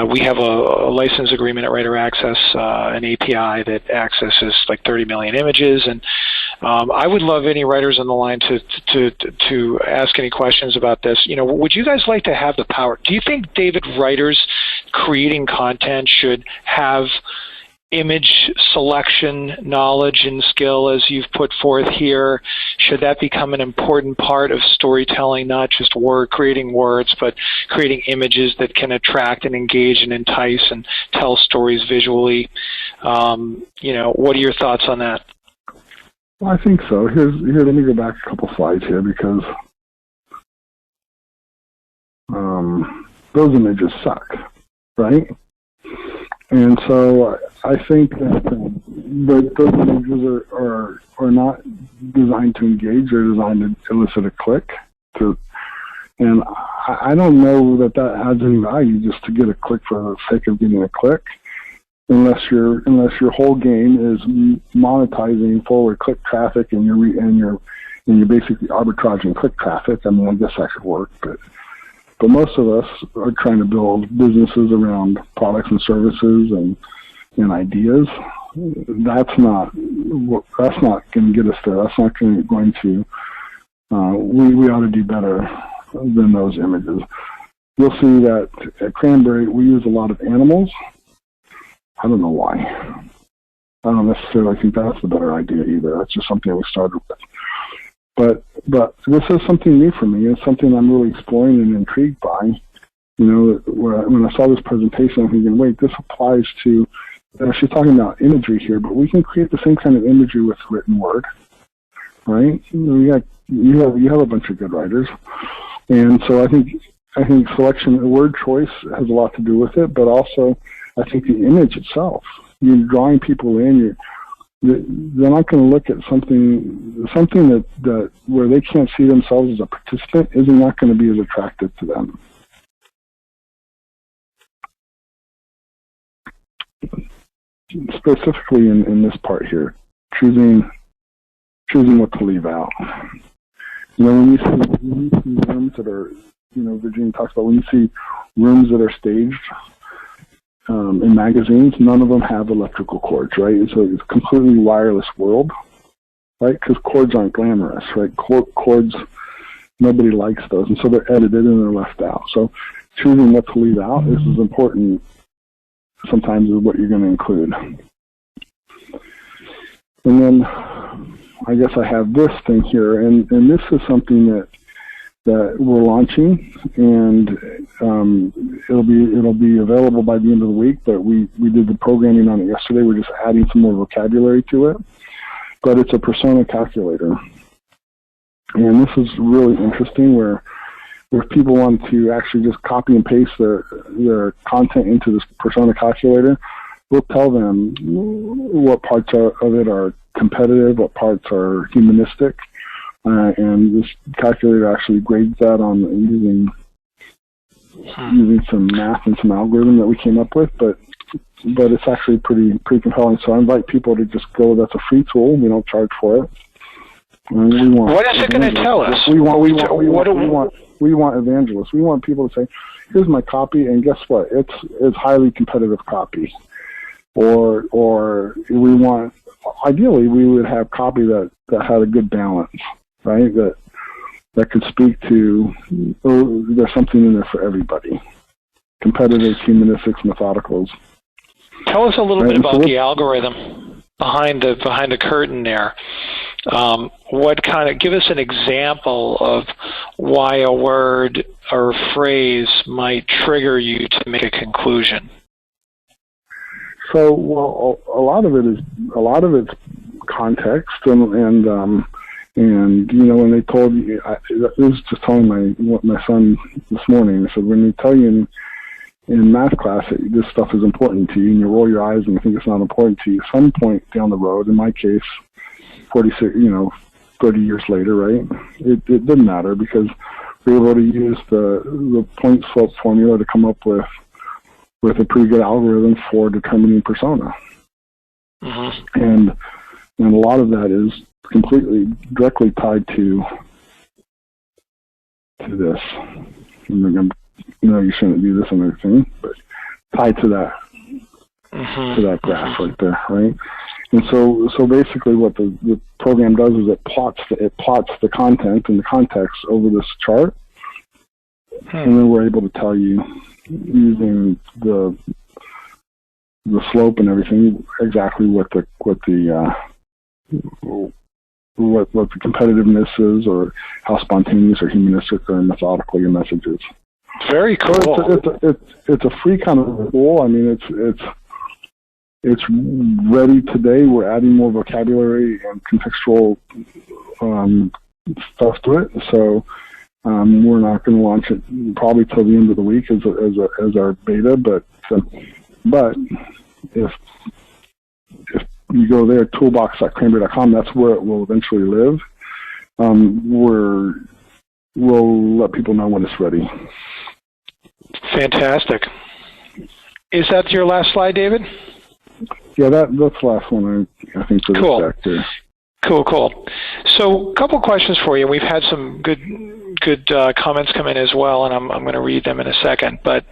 we have a license agreement at Writer Access, an API that accesses like 30 million images, and I would love any writers on the line to ask any questions about this. Would you guys like to have the power? Do you think, David, writers creating content should have image selection knowledge and skill as you've put forth here? Should that become an important part of storytelling, not just creating words, but creating images that can attract and engage and entice and tell stories visually? What are your thoughts on that? Well, I think so. Here, let me go back a couple slides here because those images suck, right? And so I think that those images are not designed to engage; they're designed to elicit a click. And I don't know that adds any value just to get a click for the sake of getting a click, unless your whole game is monetizing forward click traffic and you're basically arbitraging click traffic. I mean, I guess that could work, but most of us are trying to build businesses around products and services and ideas. That's not going to get us there. That's not going to. We ought to do better than those images. You'll see that at Cranberry we use a lot of animals. I don't know why. I don't necessarily think that's the better idea either. That's just something we started with. But this is something new for me. It's something I'm really exploring and intrigued by. When I saw this presentation, I'm thinking, wait, this applies to. She's talking about imagery here, but we can create the same kind of imagery with written word, right? You have a bunch of good writers, and so I think selection, word choice has a lot to do with it, but also I think the image itself. You're drawing people in. They're not going to look at something that where they can't see themselves as a participant is not going to be as attractive to them. Specifically in this part here, choosing what to leave out. When you see rooms that are, Virginia talks about when you see rooms that are staged in magazines, none of them have electrical cords, right? So it's a completely wireless world, right? Because cords aren't glamorous, right? Cords, nobody likes those, and so they're edited and they're left out. So choosing what to leave out is as important sometimes as what you're going to include. And then I guess I have this thing here, and this is something that we're launching, and it'll be available by the end of the week, but we did the programming on it yesterday. We're just adding some more vocabulary to it, but it's a persona calculator. And this is really interesting where if people want to actually just copy and paste their content into this persona calculator, we'll tell them what parts of it are competitive, what parts are humanistic, and this calculator actually grades that on using some math and some algorithm that we came up with, but it's actually pretty compelling. So I invite people to just go. That's a free tool. We don't charge for it. And what is it going to tell us? We want evangelists. We want people to say, "Here's my copy," and guess what? It's highly competitive copy. Or we want, ideally, we would have copy that had a good balance, right? That could speak to, there's something in there for everybody. Competitive, humanistics, methodicals. Tell us a little bit about the algorithm behind the curtain there. Give us an example of why a word or phrase might trigger you to make a conclusion. So, well, a lot of it's context, and you know, when they told you, I was just telling my son this morning. I said, when they tell you in math class that this stuff is important to you, and you roll your eyes and you think it's not important to you, some point down the road, in my case, 30 years later, right? It didn't matter because we were able to use the point slope formula to come up with a pretty good algorithm for determining persona. Mm-hmm. And a lot of that is completely directly tied to this. You shouldn't do this and everything, but tied to that to that graph right there, right? And so basically what the program does is it plots the content and the context over this chart, and then we're able to tell you using the slope and everything exactly what the competitiveness is, or how spontaneous or humanistic or methodical your message is. Very cool. So it's a free kind of tool. I mean, it's ready today. We're adding more vocabulary and contextual stuff to it. So we're not going to launch it probably till the end of the week as our beta. But if you go there, toolbox.cranberry.com, that's where it will eventually live. We'll let people know when it's ready. Fantastic. Is that your last slide, David? Yeah, that's the last one, I think, for cool. this deck there. Cool. So a couple questions for you. We've had some good comments come in as well, and I'm going to read them in a second. But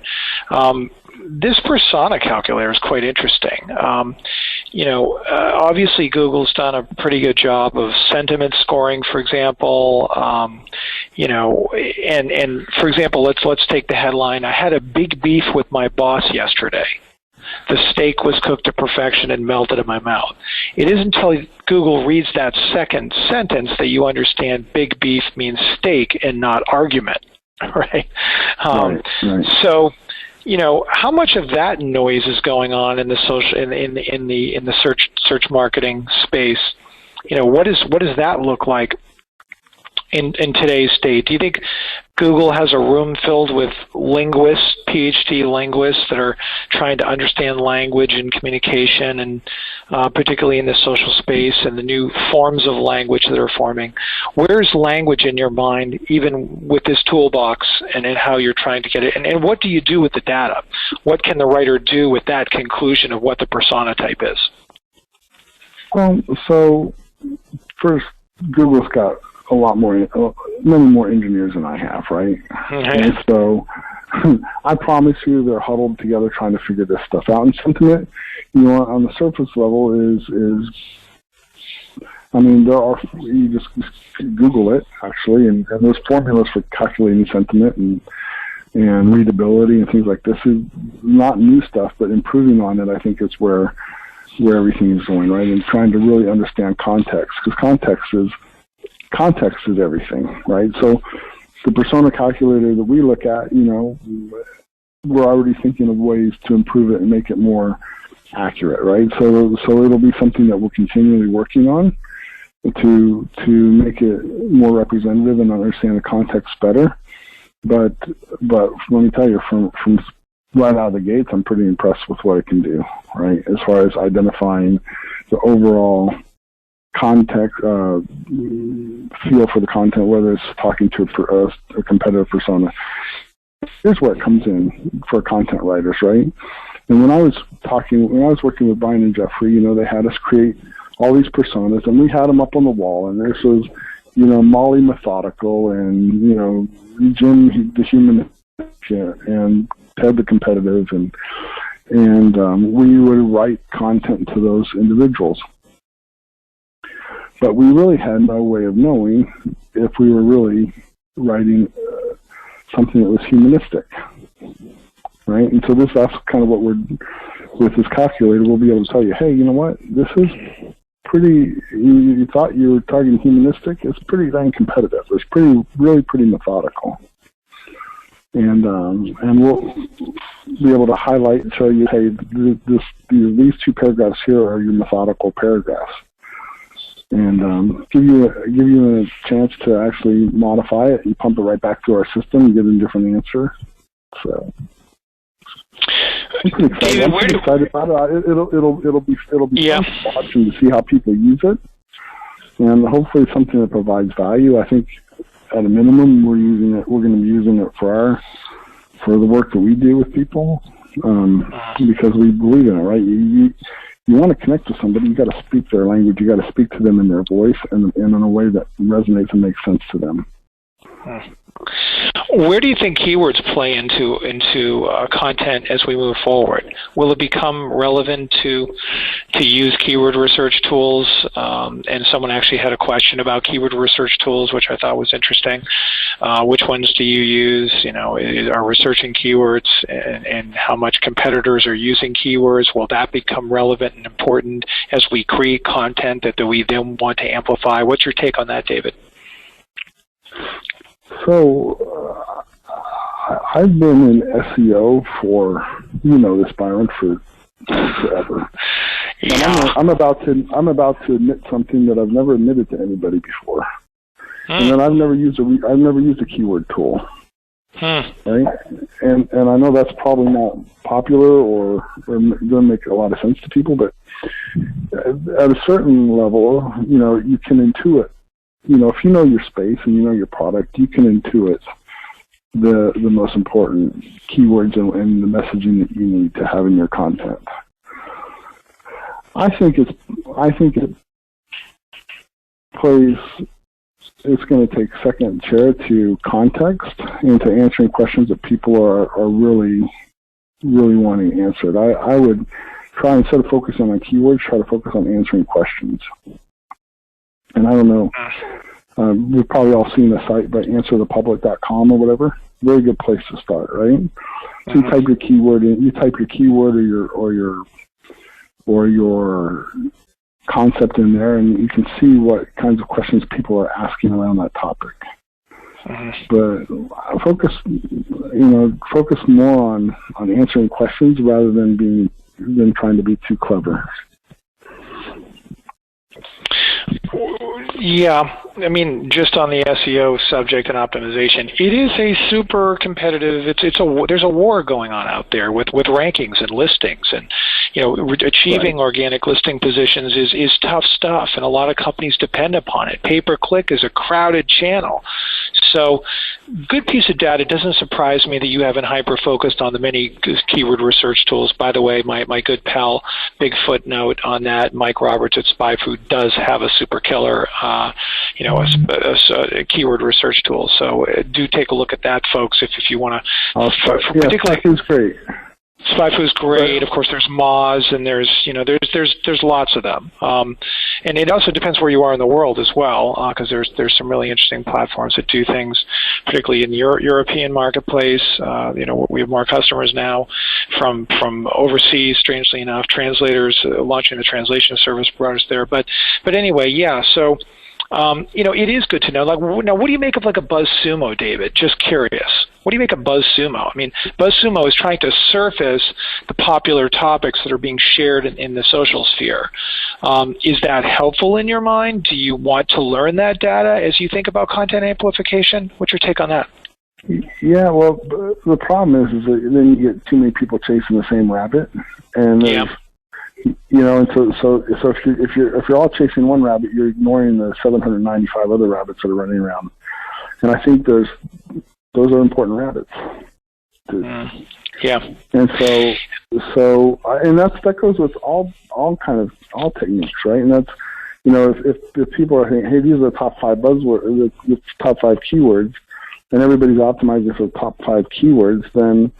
this persona calculator is quite interesting. Obviously Google's done a pretty good job of sentiment scoring, for example. And for example, let's take the headline: I had a big beef with my boss yesterday. The steak was cooked to perfection and melted in my mouth. It isn't until Google reads that second sentence that you understand big beef means steak and not argument, right? Right. So, how much of that noise is going on in the social in the search marketing space? What does that look like in today's state? Do you think Google has a room filled with linguists, PhD linguists, that are trying to understand language and communication, and particularly in the social space and the new forms of language that are forming? Where's language in your mind, even with this toolbox, and in how you're trying to get it? And what do you do with the data? What can the writer do with that conclusion of what the persona type is? So first, Google's got many more engineers than I have, right? Mm-hmm. And so I promise you they're huddled together trying to figure this stuff out. And sentiment, on the surface level you just Google it, actually, and there's formulas for calculating sentiment and readability and things like this. Is not new stuff, but improving on it, I think, is where everything is going, right? And trying to really understand context, because context is everything, right? So the persona calculator that we look at, we're already thinking of ways to improve it and make it more accurate, right? So it'll be something that we're continually working on. to make it more representative and understand the context better. But let me tell you, from right out of the gates, I'm pretty impressed with what it can do, right? As far as identifying the overall context, feel for the content, whether it's talking to a competitive persona. Here's where it comes in for content writers, right? And when I was working with Brian and Jeffrey, you know, they had us create all these personas, and we had them up on the wall, and this was, you know, Molly Methodical, and, you know, Jim the human, and Ted the competitive, and we would write content to those individuals. But we really had no way of knowing if we were really writing something that was humanistic, right? And so that's kind of what with this calculator, we'll be able to tell you, hey, you know what, this is pretty, you thought you were targeting humanistic, it's pretty dang competitive. It's really pretty methodical. And we'll be able to highlight and show you, hey, these two paragraphs here are your methodical paragraphs. And give you a chance to actually modify it. You pump it right back through our system, you get a different answer. So I'm pretty excited. David, I'm pretty excited about it. It'll be yeah. fun watching to see how people use it, and hopefully something that provides value. I think at a minimum we're going to be using it for the work that we do with people, because we believe in it, right? You want to connect with somebody, you got to speak their language, you got to speak to them in their voice and in a way that resonates and makes sense to them. Where do you think keywords play into content as we move forward? Will it become relevant to use keyword research tools? And someone actually had a question about keyword research tools, which I thought was interesting. Which ones do you use? You know, are researching keywords, and how much competitors are using keywords? Will that become relevant and important as we create content that we then want to amplify? What's your take on that, David? So, I've been in SEO for, you know this, Byron, for forever. Yeah. And I'm about to admit something that I've never admitted to anybody before. And then I've never used a keyword tool. Right? And I know that's probably not popular or doesn't make a lot of sense to people, but at a certain level, you know, you can intuit. You know, if you know your space and you know your product, you can intuit the most important keywords and the messaging that you need to have in your content. I think it plays. It's going to take second chair to context and to answering questions that people are really wanting answered. I would try, instead of focusing on keywords, try to focus on answering questions. And I don't know, we've probably all seen the site, but answerthepublic.com or whatever. Very good place to start, right? So you type your keyword in, or your concept in there, and you can see what kinds of questions people are asking around that topic. But focus more on answering questions rather than trying to be too clever. Yeah, I mean, just on the SEO subject and optimization, it is a super competitive. There's a war going on out there with rankings and listings, and you know, achieving organic listing positions is tough stuff, and a lot of companies depend upon it. Pay-per-click is a crowded channel, so good piece of data. It doesn't surprise me that you haven't hyper-focused on the many keyword research tools. By the way, my good pal, big footnote on that, Mike Roberts at SpyFood does have a super killer, a keyword research tool. So do take a look at that, folks, if you want to. Particularly, SpyFood's great. SpyFood's great. Of course, there's Moz, and there's lots of them. And it also depends where you are in the world as well, because there's some really interesting platforms that do things, particularly in the European marketplace. We have more customers now from overseas. Strangely enough, translators launching the translation service brought us there. But anyway, yeah. So it is good to know. Like, now, what do you make of like a BuzzSumo, David? Just curious. What do you make of BuzzSumo? I mean, BuzzSumo is trying to surface the popular topics that are being shared in the social sphere. Is that helpful in your mind? Do you want to learn that data as you think about content amplification? What's your take on that? Yeah, well, the problem is that then you get too many people chasing the same rabbit, and and so if you're all chasing one rabbit, you're ignoring the 795 other rabbits that are running around, and I think those are important rabbits. Yeah, and and that goes with all techniques, right? And that's if people are saying, hey, these are the top 5 buzzwords, the top 5 keywords, and everybody's optimizing for the top 5 keywords, then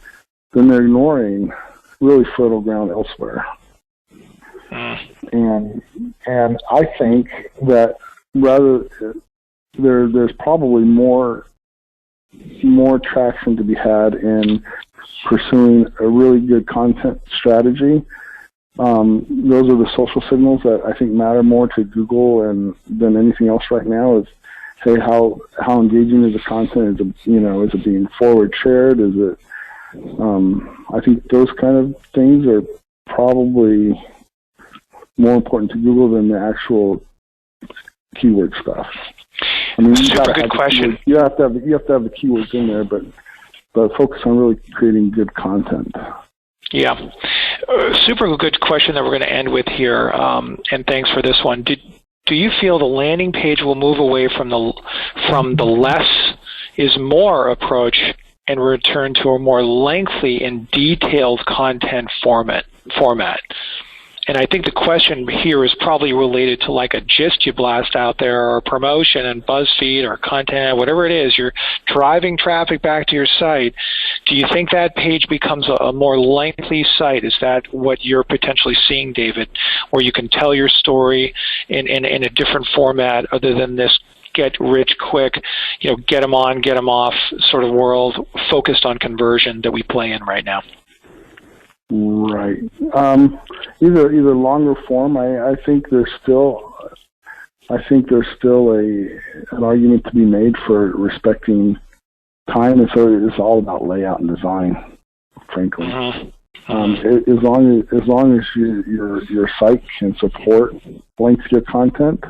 they're ignoring really fertile ground elsewhere. And I think that rather there's probably more traction to be had in pursuing a really good content strategy. Those are the social signals that I think matter more to Google than anything else right now. Is, hey, how engaging is the content? Is it being forward shared? Is it? I think those kind of things are probably more important to Google than the actual keyword stuff. I mean, super good question. You have to have the keywords in there, but focus on really creating good content. Yeah, super good question that we're going to end with here. And thanks for this one. Do you feel the landing page will move away from the less is more approach and return to a more lengthy and detailed content format? And I think the question here is probably related to like a gist you blast out there, or a promotion and Buzzfeed or content, whatever it is. You're driving traffic back to your site. Do you think that page becomes a more lengthy site? Is that what you're potentially seeing, David, where you can tell your story in a different format other than this get rich quick, get them on, get them off sort of world focused on conversion that we play in right now? Right. Either longer form. I think there's still an argument to be made for respecting time, and so it's all about layout and design, frankly. As long as your site can support lengthier content,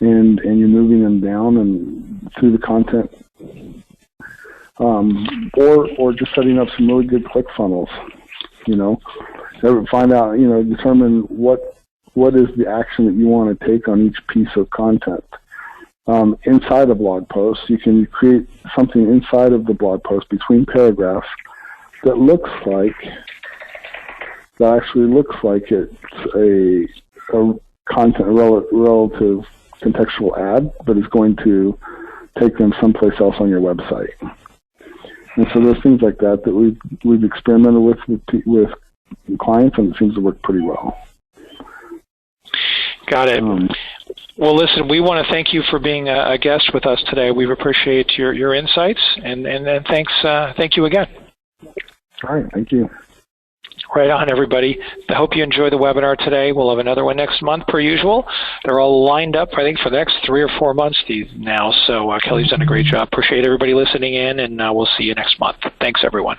and you're moving them down and through the content, or just setting up some really good click funnels. Find out, determine what is the action that you want to take on each piece of content. Inside a blog post, you can create something inside of the blog post between paragraphs that actually looks like it's a content relative contextual ad, but is going to take them someplace else on your website. And so there's things like that we've experimented with clients, and it seems to work pretty well. Got it. Well, listen, we want to thank you for being a guest with us today. We appreciate your insights, and thanks. Thank you again. All right. Thank you. Right on, everybody. I hope you enjoy the webinar today. We'll have another one next month, per usual. They're all lined up, I think, for the next 3 or 4 months now. So Kelly's done a great job. Appreciate everybody listening in, and we'll see you next month. Thanks, everyone.